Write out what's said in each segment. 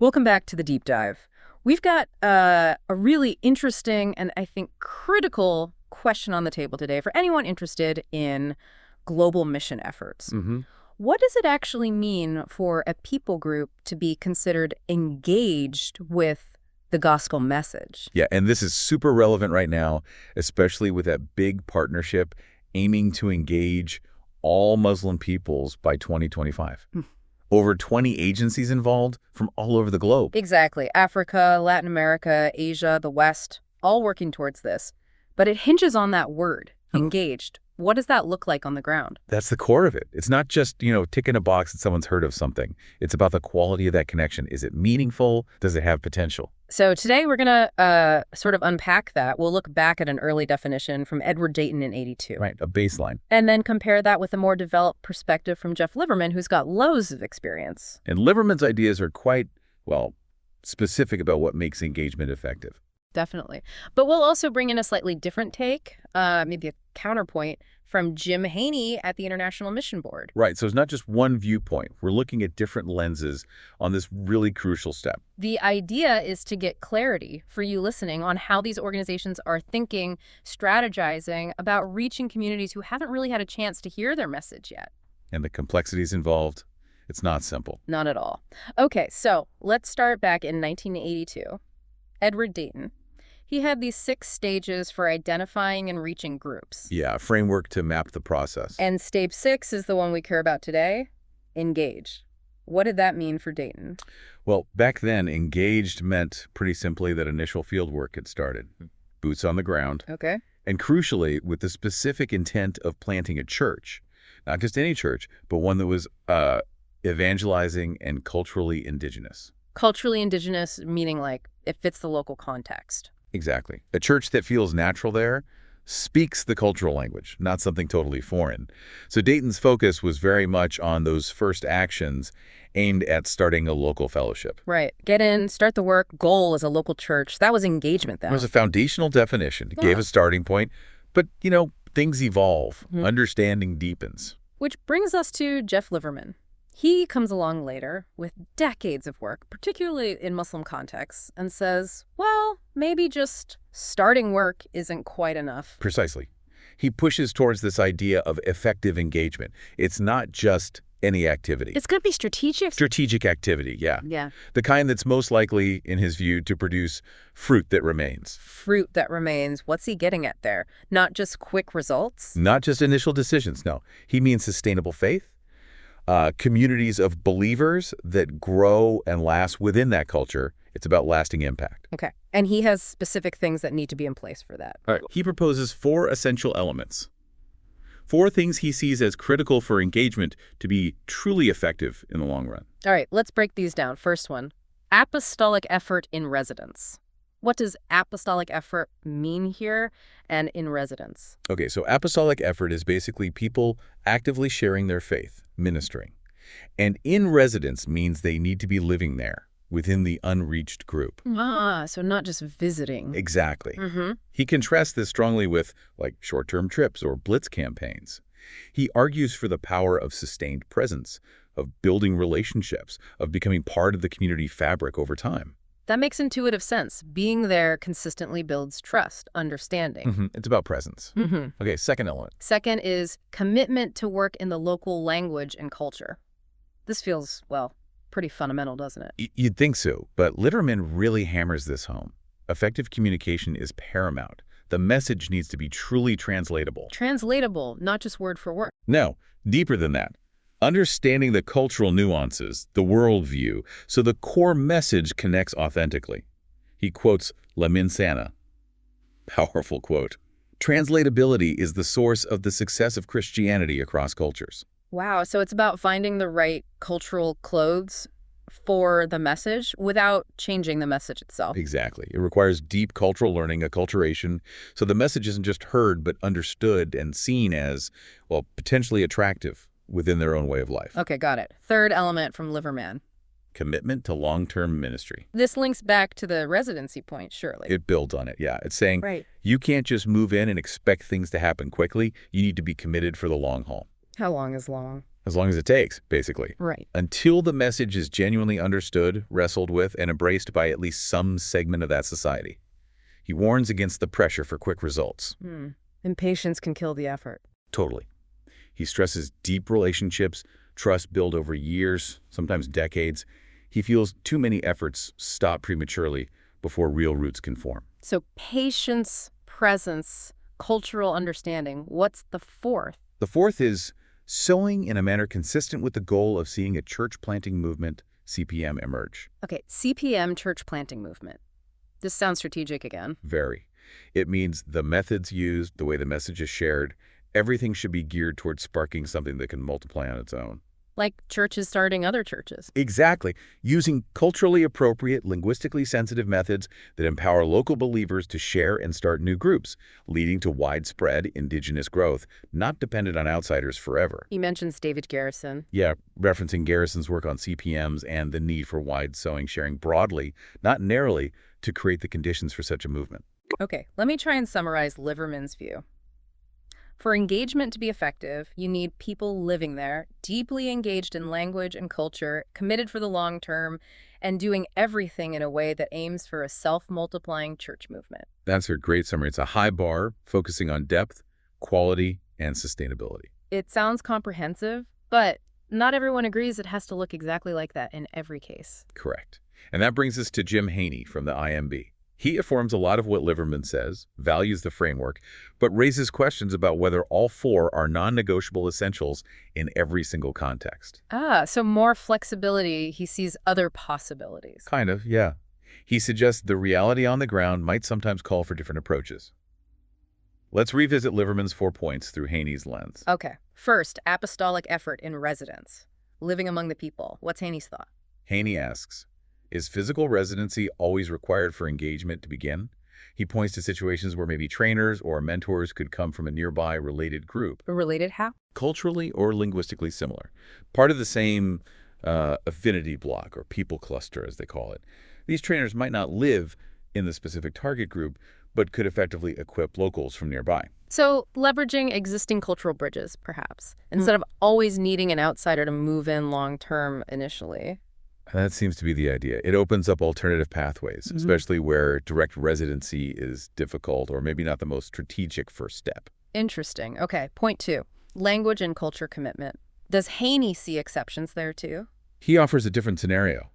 Welcome back to the deep dive. We've got a really interesting and I think critical question on the table today for anyone interested in global mission efforts. What does it actually mean for a people group to be considered engaged with the gospel message? Yeah, and this is super relevant right now, especially with that big partnership aiming to engage all Muslim peoples by 2025. Over 20 agencies involved from all over the globe. Exactly. Africa, Latin America, Asia, the West, all working towards this. But it hinges on that word, engaged. What does that look like on the ground? That's the core of it. It's not just, ticking a box that someone's heard of something. It's about the quality of that connection. Is it meaningful? Does it have potential? So today we're going to sort of unpack that. We'll look back at an early definition from Edward Dayton in '82. Right, a baseline. And then compare that with a more developed perspective from Jeff Liverman, who's got loads of experience. And Liverman's ideas are quite, specific about what makes engagement effective. Definitely. But we'll also bring in a slightly different take, maybe a counterpoint, from Jim Haney at the International Mission Board. Right, so it's not just one viewpoint. We're looking at different lenses on this really crucial step. The idea is to get clarity for you listening on how these organizations are thinking, strategizing about reaching communities who haven't really had a chance to hear their message yet. And the complexities involved, it's not simple. Not at all. Okay, so let's start back in 1982. Edward Dayton. He had these 6 stages for identifying and reaching groups. Yeah, a framework to map the process. And stage 6 is the one we care about today, engage. What did that mean for Dayton? Well, back then, engaged meant pretty simply that initial field work had started. Boots on the ground. Okay. And crucially, with the specific intent of planting a church. Not just any church, but one that was evangelizing and culturally indigenous. Culturally indigenous, meaning like it fits the local context. Exactly. A church that feels natural there speaks the cultural language, not something totally foreign. So Dayton's focus was very much on those first actions aimed at starting a local fellowship. Right. Get in, start the work, goal as a local church. That was engagement then. It was a foundational definition. It gave a starting point. But, things evolve. Understanding deepens. Which brings us to Jeff Liverman. He comes along later with decades of work, particularly in Muslim contexts, and says, well, maybe just starting work isn't quite enough. Precisely. He pushes towards this idea of effective engagement. It's not just any activity. It's going to be strategic. Strategic activity, yeah. Yeah. The kind that's most likely, in his view, to produce fruit that remains. Fruit that remains. What's he getting at there? Not just quick results? Not just initial decisions, no. He means sustainable faith. Communities of believers that grow and last within that culture. It's about lasting impact. Okay. And he has specific things that need to be in place for that. All right. He proposes 4 essential elements. 4 things he sees as critical for engagement to be truly effective in the long run. All right. Let's break these down. First one, apostolic effort in residence. What does apostolic effort mean here and in residence? Okay, so apostolic effort is basically people actively sharing their faith, ministering. And in residence means they need to be living there within the unreached group. So not just visiting. Exactly. He contrasts this strongly with, short-term trips or blitz campaigns. He argues for the power of sustained presence, of building relationships, of becoming part of the community fabric over time. That makes intuitive sense. Being there consistently builds trust, understanding. It's about presence. Okay, second element. Second is commitment to work in the local language and culture. This feels, pretty fundamental, doesn't it? You'd think so, but Litterman really hammers this home. Effective communication is paramount. The message needs to be truly translatable. Translatable, not just word for word. No, deeper than that. Understanding the cultural nuances, the worldview, so the core message connects authentically. He quotes Lamin Sanneh. Powerful quote. Translatability is the source of the success of Christianity across cultures. Wow, so it's about finding the right cultural clothes for the message without changing the message itself. Exactly. It requires deep cultural learning, acculturation, so the message isn't just heard but understood and seen as, potentially attractive within their own way of life. Okay, got it. Third element from Liverman. Commitment to long-term ministry. This links back to the residency point, surely. It builds on it, yeah. It's saying right. You can't just move in and expect things to happen quickly. You need to be committed for the long haul. How long is long? As long as it takes, basically. Right. Until the message is genuinely understood, wrestled with, and embraced by at least some segment of that society. He warns against the pressure for quick results. Impatience can kill the effort. Totally. He stresses deep relationships, trust built over years, sometimes decades. He feels too many efforts stop prematurely before real roots can form. So patience, presence, cultural understanding. What's the fourth? The fourth is sowing in a manner consistent with the goal of seeing a church planting movement, CPM, emerge. Okay, CPM, church planting movement. This sounds strategic again. Very. It means the methods used, the way the message is shared, everything should be geared towards sparking something that can multiply on its own. Like churches starting other churches. Exactly. Using culturally appropriate, linguistically sensitive methods that empower local believers to share and start new groups, leading to widespread indigenous growth, not dependent on outsiders forever. He mentions David Garrison. Yeah, referencing Garrison's work on CPMs and the need for wide sowing sharing broadly, not narrowly, to create the conditions for such a movement. Okay, let me try and summarize Liverman's view. For engagement to be effective, you need people living there, deeply engaged in language and culture, committed for the long term, and doing everything in a way that aims for a self-multiplying church movement. That's a great summary. It's a high bar, focusing on depth, quality, and sustainability. It sounds comprehensive, but not everyone agrees it has to look exactly like that in every case. Correct. And that brings us to Jim Haney from the IMB. He affirms a lot of what Liverman says, values the framework, but raises questions about whether all four are non-negotiable essentials in every single context. So more flexibility, he sees other possibilities. Kind of, yeah. He suggests the reality on the ground might sometimes call for different approaches. Let's revisit Liverman's 4 points through Haney's lens. Okay. First, apostolic effort in residence. Living among the people. What's Haney's thought? Haney asks, is physical residency always required for engagement to begin? He points to situations where maybe trainers or mentors could come from a nearby related group. Related how? Culturally or linguistically similar. Part of the same affinity block or people cluster, as they call it. These trainers might not live in the specific target group, but could effectively equip locals from nearby. So leveraging existing cultural bridges, perhaps, instead of always needing an outsider to move in long-term initially. That seems to be the idea. It opens up alternative pathways, especially where direct residency is difficult or maybe not the most strategic first step. Interesting. Okay, point 2. Language and culture commitment. Does Haney see exceptions there too? He offers a different scenario.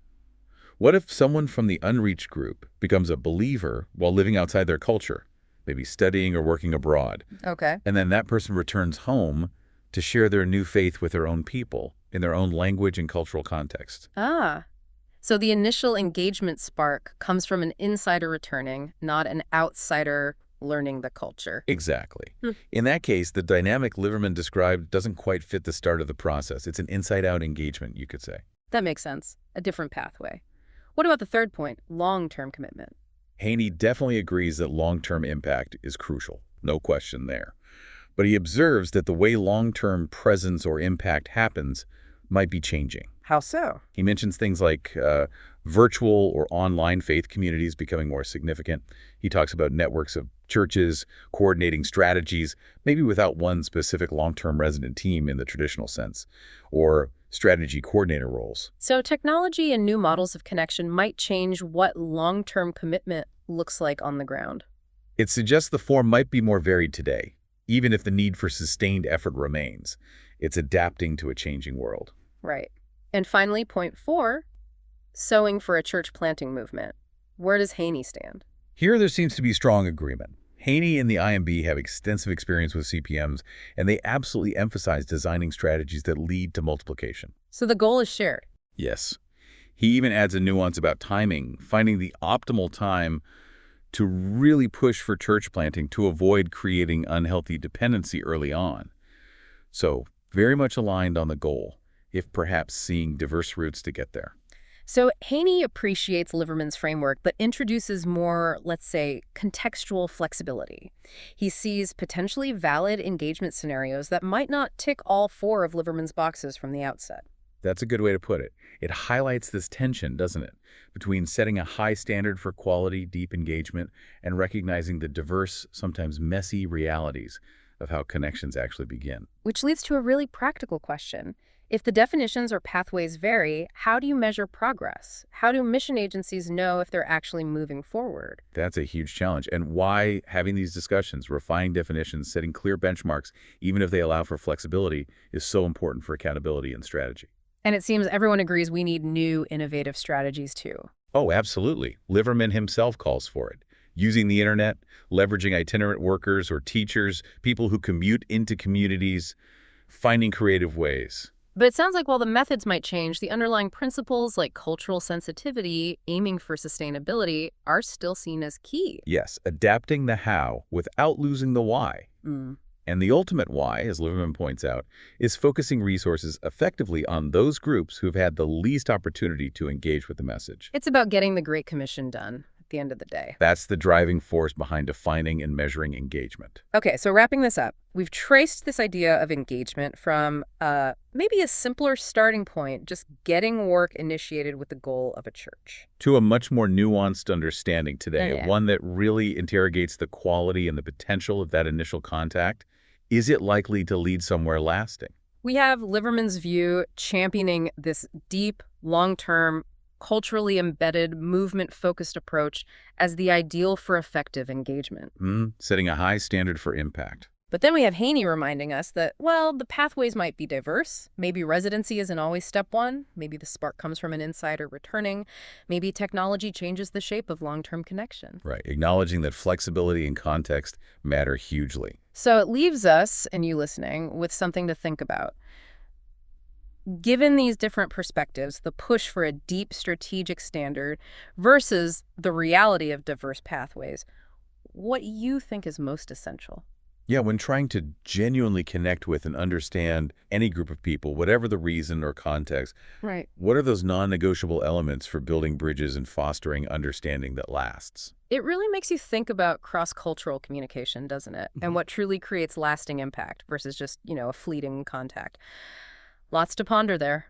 What if someone from the Unreached group becomes a believer while living outside their culture, maybe studying or working abroad, Okay. and then that person returns home to share their new faith with their own people in their own language and cultural context? So the initial engagement spark comes from an insider returning, not an outsider learning the culture. Exactly. In that case, the dynamic Liverman described doesn't quite fit the start of the process. It's an inside-out engagement, you could say. That makes sense. A different pathway. What about the third point, long-term commitment? Haney definitely agrees that long-term impact is crucial. No question there. But he observes that the way long-term presence or impact happens might be changing. How so? He mentions things like virtual or online faith communities becoming more significant. He talks about networks of churches, coordinating strategies, maybe without one specific long-term resident team in the traditional sense, or strategy coordinator roles. So technology and new models of connection might change what long-term commitment looks like on the ground. It suggests the form might be more varied today, even if the need for sustained effort remains. It's adapting to a changing world. Right. And finally, point 4, sowing for a church planting movement. Where does Haney stand? Here there seems to be strong agreement. Haney and the IMB have extensive experience with CPMs, and they absolutely emphasize designing strategies that lead to multiplication. So the goal is shared. Yes. He even adds a nuance about timing, finding the optimal time to really push for church planting to avoid creating unhealthy dependency early on. So very much aligned on the goal, if perhaps seeing diverse routes to get there. So Haney appreciates Liverman's framework, but introduces more, let's say, contextual flexibility. He sees potentially valid engagement scenarios that might not tick all 4 of Liverman's boxes from the outset. That's a good way to put it. It highlights this tension, doesn't it, between setting a high standard for quality, deep engagement, and recognizing the diverse, sometimes messy realities of how connections actually begin. Which leads to a really practical question. If the definitions or pathways vary, how do you measure progress? How do mission agencies know if they're actually moving forward? That's a huge challenge. And why having these discussions, refining definitions, setting clear benchmarks, even if they allow for flexibility, is so important for accountability and strategy. And it seems everyone agrees we need new, innovative strategies too. Oh, absolutely. Liverman himself calls for it. Using the internet, leveraging itinerant workers or teachers, people who commute into communities, finding creative ways. But it sounds like while the methods might change, the underlying principles like cultural sensitivity, aiming for sustainability, are still seen as key. Yes, adapting the how without losing the why. Mm. And the ultimate why, as Liverman points out, is focusing resources effectively on those groups who've had the least opportunity to engage with the message. It's about getting the Great Commission done at the end of the day. That's the driving force behind defining and measuring engagement. Okay, so wrapping this up, we've traced this idea of engagement from maybe a simpler starting point, just getting work initiated with the goal of a church. To a much more nuanced understanding today, Yeah. one that really interrogates the quality and the potential of that initial contact. Is it likely to lead somewhere lasting? We have Liverman's view championing this deep, long-term, culturally embedded, movement-focused approach as the ideal for effective engagement. Setting a high standard for impact. But then we have Haney reminding us that, well, the pathways might be diverse. Maybe residency isn't always step one. Maybe the spark comes from an insider returning. Maybe technology changes the shape of long-term connection. Right, acknowledging that flexibility and context matter hugely. So it leaves us, and you listening, with something to think about. Given these different perspectives, the push for a deep strategic standard versus the reality of diverse pathways, what you think is most essential? Yeah, when trying to genuinely connect with and understand any group of people, whatever the reason or context, Right. what are those non-negotiable elements for building bridges and fostering understanding that lasts? It really makes you think about cross-cultural communication, doesn't it? And what truly creates lasting impact versus just, a fleeting contact. Lots to ponder there.